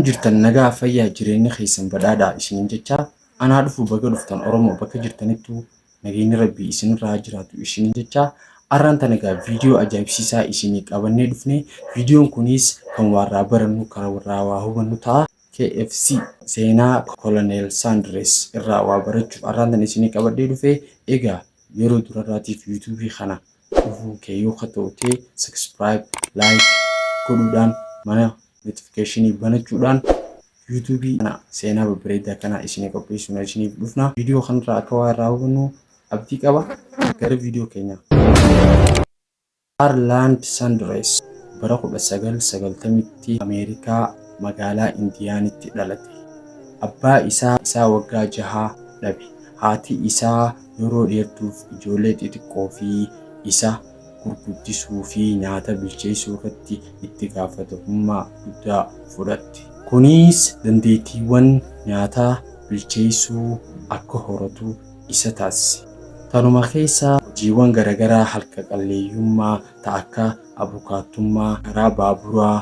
Akkam jirtan nagaa fayyaa jireenya keessan badhaadhaa isiniin jecha anaa dhufu baga dhuftan Oromoo bakka jirtanittu nageenyi Rabbii isinirraa jiraatu isiniin jecha arraan tana egaa viidiyoo ajaa'ibsiisaa isinii qabannee dhufne. Viidiyoon kunis kan warraa barannu karaa warraa waa hubannu ta'a. KFC seenaa Koloneel Sandres irraa waa barachuuf arraan tana isinii qabadhee dhufe. Egaa yeroo durarraatiif yuutuubii kana dhufuu kee yoo ta'e subscribe like godhuudhaan mana notification banachuudhaan YouTube kana seenaa babbareedaa kana isinii qopheessuun isiniif dhufna. Viidiyoo kanarraa akka waa irraa hubannu abdii qaba. Gara viidiyoo keenya. Arland Sandres bara 1990tti Ameerikaa magaalaa Indiyaanitti dhalate. Abbaa isaa waggaa 6 dhabe. Haati isaa yeroo dheertuuf ijoollee xixiqqoo fi isa gurguddisuu fi nyaata bilcheessuu irratti itti gaafatamummaa guddaa fudhatte. Kunis dandeettiiwwan nyaata bilcheessuu akka horatu isa taasise. Tanuma keessa hojiiwwan garaagaraa harka qalleeyyummaa akka abukaattummaa, karaa baaburaa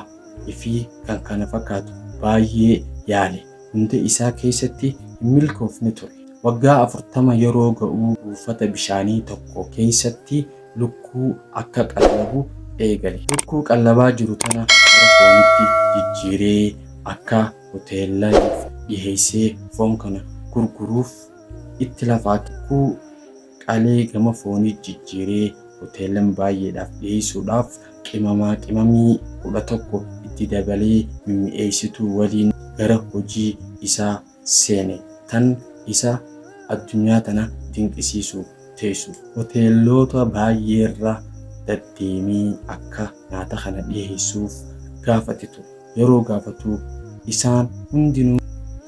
fi kan kana fakkaatu baay'ee yaale. Hunda isaa keessatti hin milkoofne ture. Waggaa 40 yeroo ga'u buufata bishaanii tokko keessatti lukkuu akka qallabu eegale. Lukkuu qallabaa jiru tana gara foonitti jijjiiree akka hoteelaniif dhiheessee foon kana gurguruuf itti lafaa lukkuu qalee gama foonii jijjiiree hoteelan baay'eedhaaf dhiheessuudhaaf qimamii 11 itti dabalee mimmi'eessituu waliin gara hojii isaa seene. Tan isa addunyaa tana dinqisiisu teessu. Hoteelota baay'eerra deddeemee akka nyaata kana dhiheessuuf gaafate ture. Yeroo gaafatu isaan hundinuu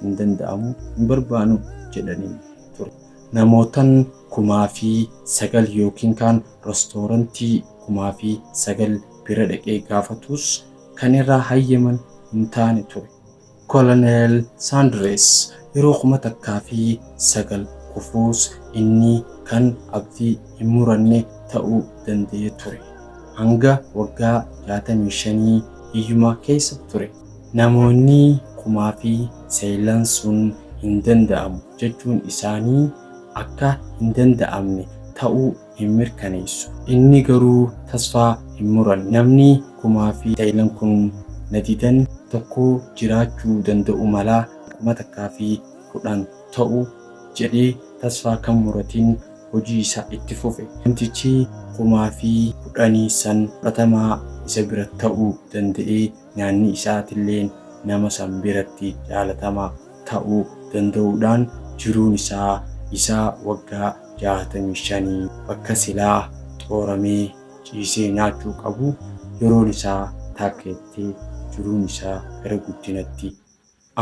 hin danda'amu, hin barbaanu jedhanii ture. Namootan 9,000 yookiin kan reestoorantii 9,000 bira dhaqee gaafatus kan irraa hayyaman hin taane ture. Koloneel Sandres yeroo 1,900 kufuus inni kan abdii hin muranne ta'uu danda'e ture. Hanga waggaa 65 hiyyuma keessa ture. Namoonni 1,000 sun hin danda'amu jechuun isaanii akka hin danda'amne ta'uu hin mirkaneessu. Inni garuu tasfaa hin muranne. Namni 1,000 kun nadidan tokko jiraachuu danda'u malaa 1,010 ta'uu jedhee tasfaa kan muratiin hojii isaa itti fufe. Namtichi 1,010 san fudhatamaa isa bira ta'uu danda'ee nyaanni isaatillee nama san biratti jaalatamaa ta'uu danda'uudhaan jiruun isaa waggaa 65 bakka silaa xooramee ciisee nyaachuu qabu yeroon isaa taakkeettee jiruun isaa gara guddinatti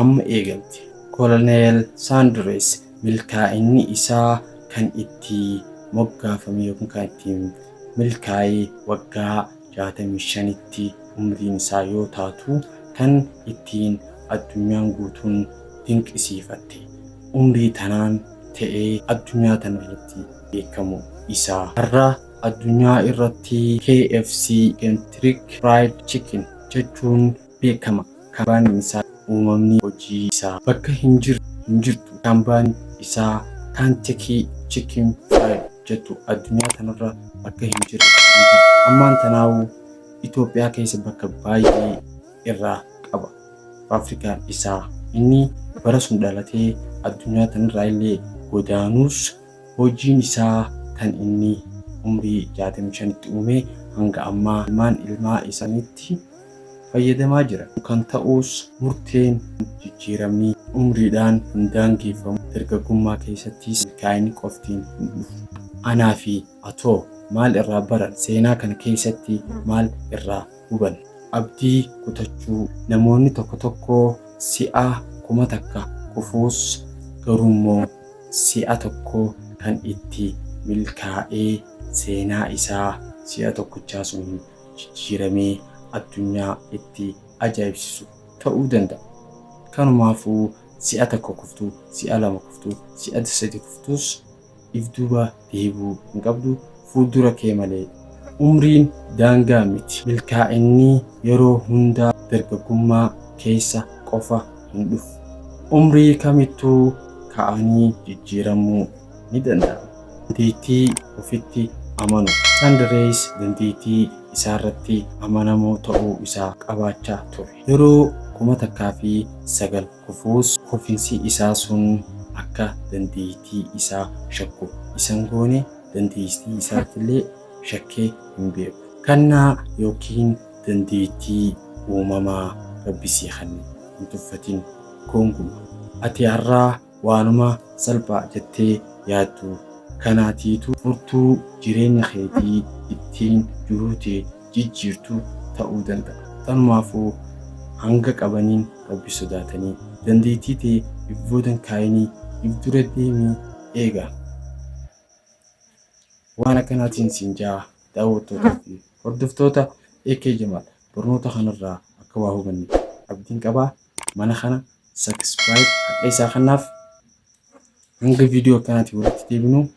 amma eegalte. Koloneel Sandres milkaa'inni isaa kan itti moggaafame yookiin kan ittiin milkaa'ee waggaa 65tti umriin isaa yoo taatu kan ittiin addunyaan guutuun dinqisiifatte. Umrii tanaan ta'ee addunyaa tana irratti beekamu isaa. Har'a addunyaa irratti KFC Kentucky Fried Chicken jechuun beekama. Kambaan isaa uumamni hojii isaa bakka hin jirtu. Kambaan isaa Kentucky Chicken Fried jettu addunyaa tanarra bakka hin jirtu. Ammaan tanaawu Itoophiyaa keessa bakka baay'ee irraa qaba. Afrikaan isaa inni bara sun dhalatee addunyaa tanarraa illee godaanuus hojiin isaa kan inni umrii 65tti uume hanga ammaa ilmaa isaaniitti fayyadamaa jira. Kan ta'us murteen jijjiiramni umriidhaan hin daangeffamu. Dargaggummaa keessattis milkaa'inni qoftiin hin dhufu. Anaa fi atoo maal irraa baran? Seenaa kana keessatti maal irraa hubanna? Abdii kutachuu. Namoonni tokko si'a 1,000 kufuus garuummoo si'a tokko kan itti milkaa'ee seenaa isaa si'a tokkochaa sun jijjiiramee addunyaa itti ajaa'ibsiisu ta'uu danda'a. Kanumaafuu si'a 1 kuftuu, si'a 2 kuftuu, si'a 3 kuftuus if duuba deebuu hin qabdu. Fuuldura kee malee. Umriin daangaa miti. Milkaa'inni yeroo hundaa dargaggummaa keessa qofa hin dhufu. Umrii kamittuu ka'anii jijjiiramuu ni danda'u. Dandeettii ofitti amanu. Sandarees dandeettii isaarratti amanamoo ta'uu isaa qabaachaa ture. Yeroo 1909 kufuus kufiinsi isaa sun akka dandeettii isaa shakku isan goone dandeettii isaattillee shakkee hin beeku. Kannaa yookiin dandeettii uumamaa rabbisii hin tuffatin koonguma. Ati har'aa waanuma salphaa jettee yaaddu kanaatiitu furtuu jireenya keetii ittiin jiruutee jijjiirtuu ta'uu danda'a. Tanumaafuu hanga qabaniin Rabbi sodaatanii dandeettii ta'e ibboodan kaayanii ibdura deemii eega. Waan akkanaatiin siin jaa daawwattootaa fi hordoftoota AK Jamaal barnoota kanarraa akka waa hubanne abdiin qabaa. Mana kana subscribe akka isaa kanaaf hanga viidiyoo akkanaatiin walitti deebinu